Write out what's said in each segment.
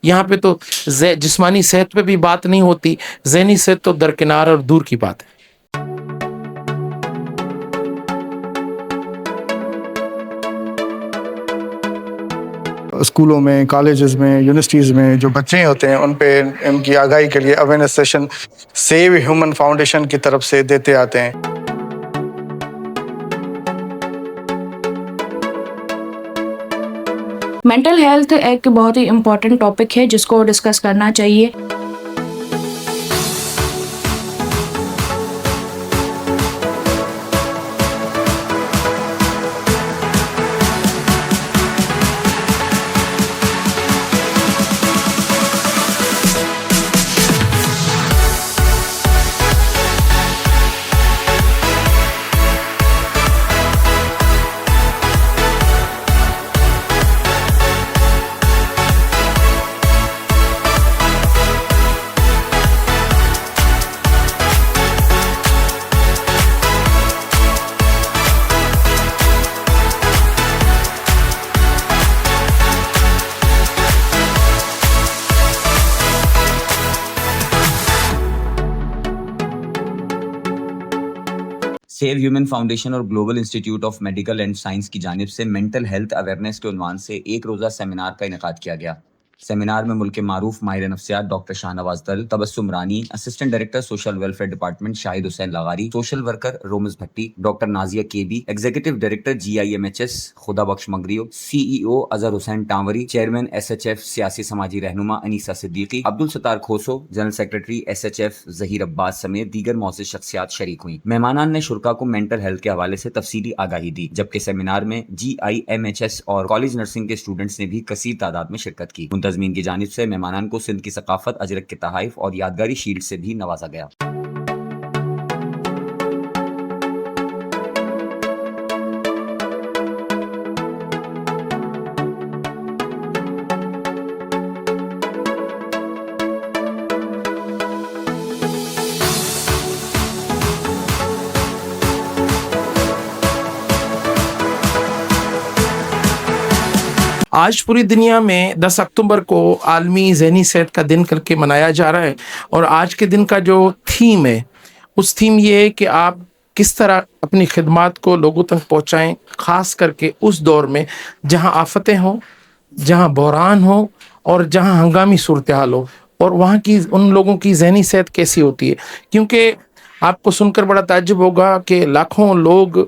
یہاں پہ تو جسمانی صحت پہ بھی بات نہیں ہوتی، ذہنی صحت تو درکنار اور دور کی بات ہے۔ اسکولوں میں، کالجز میں، یونیورسٹیز میں جو بچے ہوتے ہیں ان پہ ان کی آگاہی کے لیے awareness session save human foundation کی طرف سے دیتے آتے ہیں۔ مینٹل ہیلتھ ایک بہت ہی امپورٹنٹ ٹاپک ہے جس کو ڈسکس کرنا چاہیے۔ سیو ہیومن فاؤنڈیشن اور global institute of medical and science کی جانب سے مینٹل ہیلتھ اویئرنیس کے عنوان سے ایک روزہ سیمینار کا انعقاد کیا گیا۔ سیمینار میں ملک کے معروف ماہر نفسیات doctor Shah Nawaz Dil, Tabassum Rani, assistant director social welfare department Shahid Hussain لاغاری، social worker Rumuz Bhatti, doctor Nazia K B, executive director GIMHS Khuda Bakhsh Magrio, CEO Azhar Hussain Tanwari, chairman SHF سیاسی سماجی رہنما Anisa Siddiqui, Abdul Sattar Khoso, general secretary SHF Zaheer Abbas سمیت دیگر معزز شخصیات شریک ہوئیں۔ مہمانان نے شرکاء کو مینٹل ہیلتھ کے حوالے سے تفصیلی آگاہی دی، جبکہ سیمینار میں GIMHS اور کالج نرسنگ کے اسٹوڈنٹس نے بھی کثیر تعداد میں شرکت کی۔ منتظمین کی جانب سے مہمانان کو سندھ کی ثقافت، اجرک کے تحائف اور یادگاری شیلڈ سے بھی نوازا گیا۔ آج پوری دنیا میں 10 اکتوبر کو عالمی ذہنی صحت کا دن کر کے منایا جا رہا ہے، اور آج کے دن کا جو تھیم ہے اس تھیم یہ ہے کہ آپ کس طرح اپنی خدمات کو لوگوں تک پہنچائیں، خاص کر کے اس دور میں جہاں آفتیں ہوں، جہاں بحران ہو اور جہاں ہنگامی صورتحال ہو، اور وہاں کی ان لوگوں کی ذہنی صحت کیسی ہوتی ہے۔ کیونکہ آپ کو سن کر بڑا تعجب ہوگا کہ لاکھوں لوگ،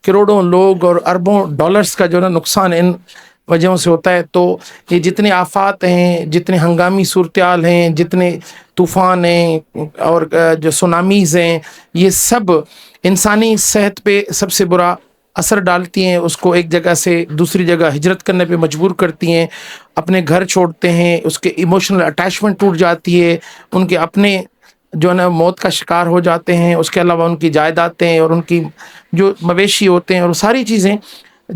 کروڑوں لوگ اور اربوں ڈالرز کا جو نقصان ان وجہوں سے ہوتا ہے۔ تو یہ جتنے آفات ہیں، جتنے ہنگامی صورتحال ہیں، جتنے طوفان ہیں اور جو سونامیز ہیں، یہ سب انسانی صحت پہ سب سے برا اثر ڈالتی ہیں، اس کو ایک جگہ سے دوسری جگہ ہجرت کرنے پہ مجبور کرتی ہیں، اپنے گھر چھوڑتے ہیں، اس کے ایموشنل اٹیچمنٹ ٹوٹ جاتی ہے، ان کے اپنے جو ہے نا موت کا شکار ہو جاتے ہیں، اس کے علاوہ ان کی جائیدادیں اور ان کی جو مویشی ہوتے ہیں اور ساری چیزیں۔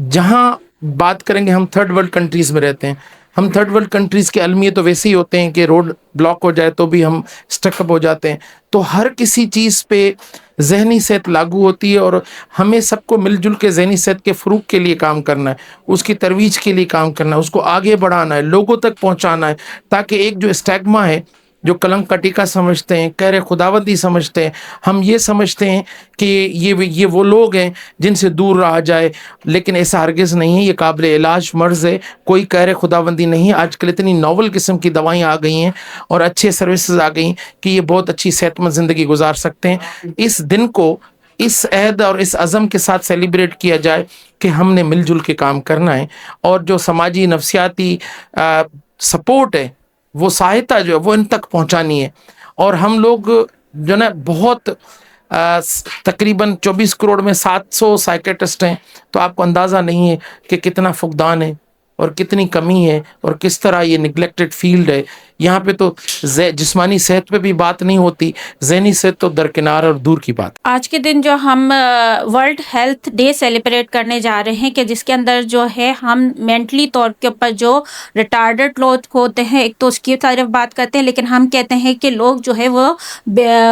جہاں بات کریں گے، ہم تھرڈ ورلڈ کنٹریز میں رہتے ہیں، ہم تھرڈ ورلڈ کنٹریز کے المیے تو ویسے ہی ہوتے ہیں کہ روڈ بلاک ہو جائے تو بھی ہم اسٹک اپ ہو جاتے ہیں۔ تو ہر کسی چیز پہ ذہنی صحت لاگو ہوتی ہے، اور ہمیں سب کو مل جل کے ذہنی صحت کے فروغ کے لیے کام کرنا ہے، اس کی ترویج کے لیے کام کرنا ہے، اس کو آگے بڑھانا ہے، لوگوں تک پہنچانا ہے، تاکہ ایک جو اسٹیگما ہے، جو کلنک کا ٹیکا سمجھتے ہیں، کہر خداوندی سمجھتے ہیں، ہم یہ سمجھتے ہیں کہ یہ وہ لوگ ہیں جن سے دور رہا جائے، لیکن ایسا ہرگز نہیں ہے۔ یہ قابل علاج مرض ہے، کوئی کہر خداوندی نہیں ہے۔ آج کل اتنی ناول قسم کی دوائیں آ گئی ہیں اور اچھے سروسز آ گئی کہ یہ بہت اچھی صحت مند زندگی گزار سکتے ہیں۔ اس دن کو اس عہد اور اس عزم کے ساتھ سیلیبریٹ کیا جائے کہ ہم نے مل جل کے کام کرنا ہے، اور جو سماجی نفسیاتی سپورٹ ہے، وہ سہایتا جو ہے وہ ان تک پہنچانی ہے۔ اور ہم لوگ جو نا بہت تقریباً 24 کروڑ میں 700 سائیکیٹرسٹ ہیں، تو آپ کو اندازہ نہیں ہے کہ کتنا فقدان ہے اور کتنی کمی ہے اور کس طرح یہ نگلیکٹڈ فیلڈ ہے۔ यहाँ पे तो जिस्मानी सेहत पे भी बात नहीं होती, ज़हनी सेहत तो दरकिनार और दूर की बात। आज के दिन जो हम वर्ल्ड हेल्थ डे सेलिब्रेट करने जा रहे हैं कि जिसके अंदर जो है हम मेंटली तौर के ऊपर जो रिटार्डेड लोग होते हैं, एक तो उसकी तरफ बात करते हैं, लेकिन हम कहते हैं कि लोग जो है वो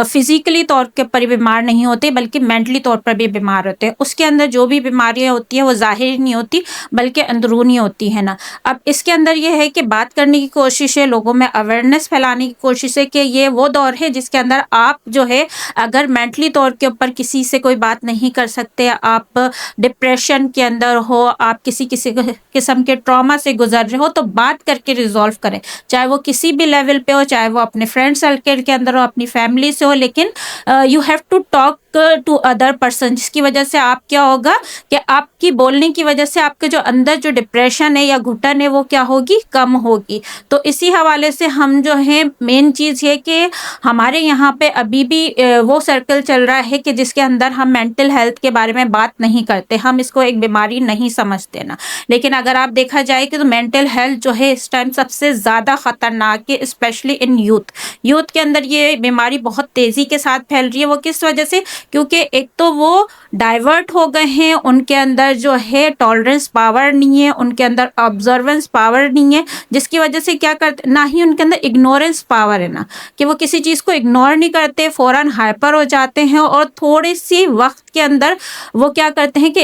फिजिकली तौर के ऊपर बीमार नहीं होते बल्कि मेंटली तौर पर भी बीमार होते हैं। उसके अंदर जो भी बीमारियां होती हैं वो ज़ाहिर नहीं होती बल्कि अंदरूनी होती है ना। अब इसके अंदर ये है कि बात करने की कोशिश है, लोगों में अवेयरनेस फैलाने की कोशिश है कि ये वो दौर है जिसके अंदर आप जो है अगर मेंटली तौर के ऊपर किसी से कोई बात नहीं कर सकते, आप डिप्रेशन के अंदर हो, आप किसी किस्म के ट्रॉमा से गुजर रहे हो, तो बात करके रिजॉल्व करें, चाहे वो किसी भी लेवल पे हो, चाहे वो अपने फ्रेंड सर्कल के अंदर हो, अपनी फैमिली से हो, लेकिन you have to talk to other person, जिसकी वजह से आप क्या होगा कि आपकी बोलने की वजह से आपके जो अंदर जो डिप्रेशन है या घुटन है वो क्या होगी, कम होगी। तो इसी हवाले से हम जो है मेन चीज़ ये कि हमारे यहाँ पे अभी भी वो सर्कल चल रहा है कि जिसके अंदर हम मेंटल हेल्थ के बारे में बात नहीं करते, हम इसको एक बीमारी नहीं समझते ना। लेकिन अगर आप देखा जाए कि तो मेंटल हेल्थ जो है इस टाइम सबसे ज़्यादा ख़तरनाक है, स्पेशली इन यूथ के अंदर ये बीमारी बहुत तेज़ी के साथ फैल रही है। वो किस वजह से? क्योंकि एक तो वो डाइवर्ट हो गए हैं, उनके अंदर जो है टॉलरेंस पावर नहीं है, उनके अंदर ऑब्जर्वेंस पावर नहीं है, जिसकी वजह से क्या करते, ना ही उनके अंदर इग्नोरेंस पावर है ना, कि वो किसी चीज़ को इग्नोर नहीं करते, फ़ौरन हाइपर हो जाते हैं और थोड़ी सी वक्त के अंदर वो क्या करते हैं कि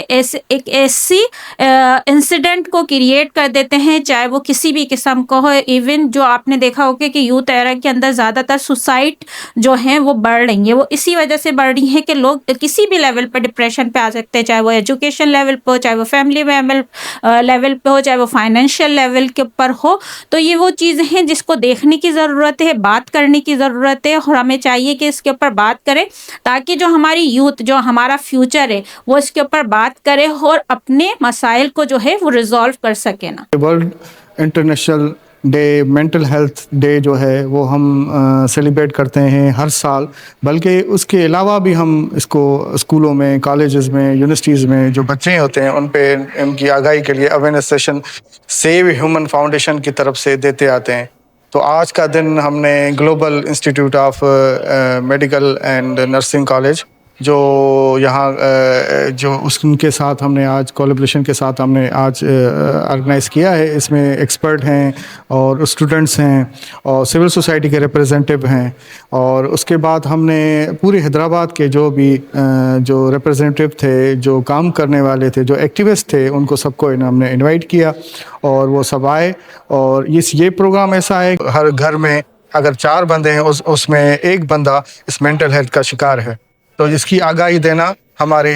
एक ऐसी इंसिडेंट को क्रिएट कर देते हैं, चाहे वो किसी भी किस्म का हो। इवन जो आपने देखा होगा कि यूथ एरा के अंदर ज़्यादातर सुसाइड जो हैं वो बढ़ रही है, वो इसी वजह से बढ़ रही है कि लोग किसी भी लेवल पर डिप्रेशन पे आ सकते हैं, चाहे वो एजुकेशन लेवल पे हो, चाहे वो फैमिली लेवल पे हो, चाहे वो फाइनेंशियल लेवल के ऊपर हो। तो ये वो चीज़ें हैं जिसको देखने की ज़रूरत है, बात करने की ज़रूरत है, और हमें चाहिए कि इसके ऊपर बात करें ताकि जो हमारी यूथ, जो हमारा फ्यूचर है, वो इसके ऊपर बात करे और अपने मसाइल को जो है वो रिजॉल्व कर सके ना। World international day, mental health day जो है वो हम सेलिब्रेट करते हैं हर साल, बल्कि उसके अलावा भी हम इसको स्कूलों में, कॉलेजेस में, यूनिवर्सिटीज़ में जो बच्चे होते हैं उन पे उनकी आगाही के लिए awareness session save human foundation की तरफ से देते आते हैं। तो आज का दिन हमने global institute of medical and nursing college जो यहाँ जो उनके साथ हमने आज कोलैबोरेशन के साथ हमने आज ऑर्गेनाइज़ किया है। इसमें एक्सपर्ट हैं और स्टूडेंट्स हैं और सिविल सोसाइटी के रिप्रेजेंटेटिव हैं, और उसके बाद हमने पूरे हैदराबाद के जो भी जो रिप्रेजेंटेटिव थे, जो काम करने वाले थे, जो एक्टिविस्ट थे, उनको सबको हमने इनवाइट किया और वो सब आए। और ये प्रोग्राम ऐसा है, हर घर में अगर 4 बंदे हैं उसमें एक बंदा इस मेंटल हेल्थ का शिकार है, तो इसकी आगाही देना हमारे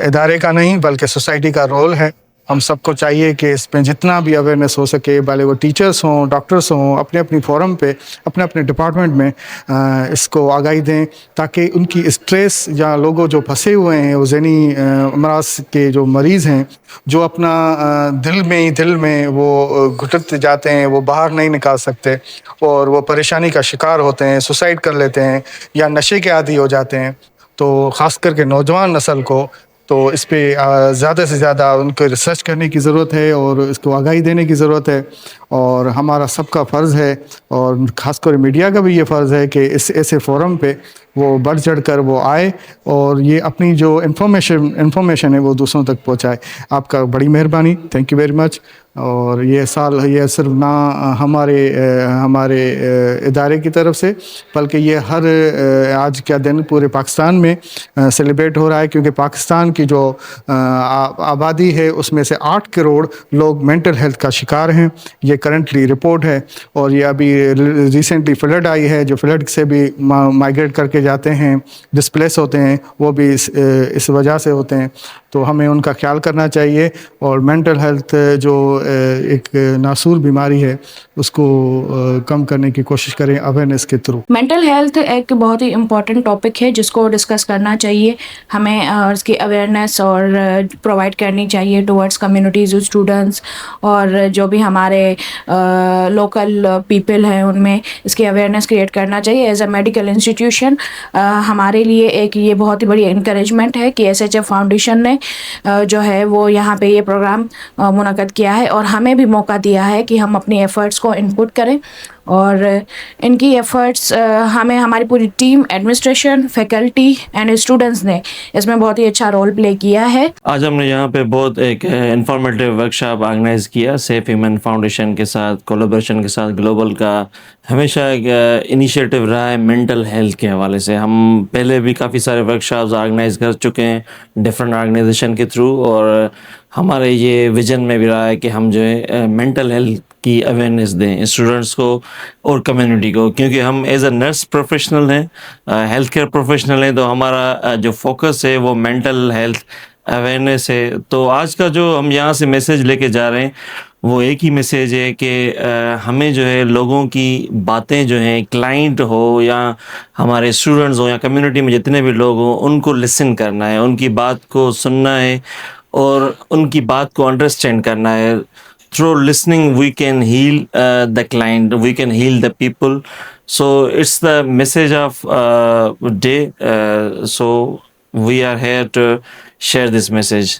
इदारे का नहीं बल्कि सोसाइटी का रोल है। हम सबको चाहिए कि इसमें जितना भी अवेयरनेस हो सके, भले वो टीचर्स हों, डॉक्टर्स हों, अपने अपनी फोरम पे, अपने अपने डिपार्टमेंट में इसको आगाही दें, ताकि उनकी स्ट्रेस या लोगों जो फंसे हुए हैं, वो ज़हनी अमराज के जो मरीज़ हैं, जो अपना दिल में वो घुटते जाते हैं, वो बाहर नहीं निकाल सकते और वो परेशानी का शिकार होते हैं, सुसाइड कर लेते हैं या नशे के आदी हो जाते हैं। तो ख़ास करके नौजवान नस्ल को तो इस पे ज़्यादा से ज़्यादा उनको रिसर्च करने की ज़रूरत है और इसको आगाही देने की ज़रूरत है, और हमारा सबका फ़र्ज़ है और ख़ासकर मीडिया का भी ये फ़र्ज़ है कि इस ऐसे फोरम पे वो बढ़ चढ़ कर वो आए और ये अपनी जो इन्फॉर्मेशन है वो दूसरों तक पहुंचाए। आपका बड़ी मेहरबानी, थैंक यू वेरी मच। और ये साल ये सिर्फ ना हमारे इदारे की तरफ से, बल्कि ये हर आज का दिन पूरे पाकिस्तान में सेलिब्रेट हो रहा है, क्योंकि पाकिस्तान की जो आबादी है उसमें से 8 करोड़ लोग मेंटल हेल्थ का शिकार हैं। ये करंटली रिपोर्ट है, और ये अभी रिसेंटली फ्लड आई है, जो फ्लड से भी माइग्रेट करके जाते हैं, डिस्प्लेस होते हैं, वो भी इस वजह से होते हैं। तो हमें उनका ख्याल करना चाहिए, और मेंटल हेल्थ जो एक नासूर बीमारी है उसको कम करने की कोशिश करें अवेयरनेस के थ्रू। मेंटल हेल्थ एक बहुत ही इम्पॉर्टेंट टॉपिक है जिसको डिस्कस करना चाहिए हमें, और इसकी अवेयरनेस और प्रोवाइड करनी चाहिए टुवर्ड्स कम्युनिटीज़, स्टूडेंट्स और जो भी हमारे लोकल पीपल हैं, उनमें इसकी अवेयरनेस क्रिएट करना चाहिए। एज अ मेडिकल इंस्टीट्यूशन हमारे लिए एक ये बहुत ही बड़ी इंकरेजमेंट है कि SHF फाउंडेशन ने जो है वो यहाँ पे ये प्रोग्राम मुनक़द किया है, और हमें भी मौका दिया है कि हम अपनी एफ़र्ट्स को इनपुट करें اور ان کی ایفرٹس ہمیں ہماری پوری team administration faculty and students نے اس میں بہت ہی اچھا رول پلے کیا ہے. آج ہم نے یہاں پہ بہت ایک انفارمیٹیو ورکشاپ آرگنائز کیا سیف ہیومن فاؤنڈیشن کے ساتھ کولیبریشن کے ساتھ. گلوبل کا ہمیشہ ایک انیشیٹو رہا ہے مینٹل ہیلتھ کے حوالے سے. ہم پہلے بھی کافی سارے ورکشاپس آرگنائز کر چکے ہیں ڈفرینٹ آرگنائزیشن کے تھرو, اور ہمارے یہ ویژن میں بھی رہا ہے کہ ہم جو ہے مینٹل ہیلتھ کی اویئرنیس دیں اسٹوڈنٹس کو اور کمیونٹی کو, کیونکہ ہم ایز اے نرس پروفیشنل ہیں, ہیلتھ کیئر پروفیشنل ہیں, تو ہمارا جو فوکس ہے وہ مینٹل ہیلتھ اویئرنیس ہے. تو آج کا جو ہم یہاں سے میسیج لے کے جا رہے ہیں وہ ایک ہی میسیج ہے کہ ہمیں جو ہے لوگوں کی باتیں جو ہیں, کلائنٹ ہو یا ہمارے اسٹوڈنٹس ہوں یا کمیونٹی میں جتنے بھی لوگ ہوں, ان کو لسن کرنا ہے, ان کی بات کو سننا ہے اور ان کی بات کو انڈرسٹینڈ کرنا ہے. Through listening we can heal the client, we can heal the people. So it's the message of day. So we are here to share this message.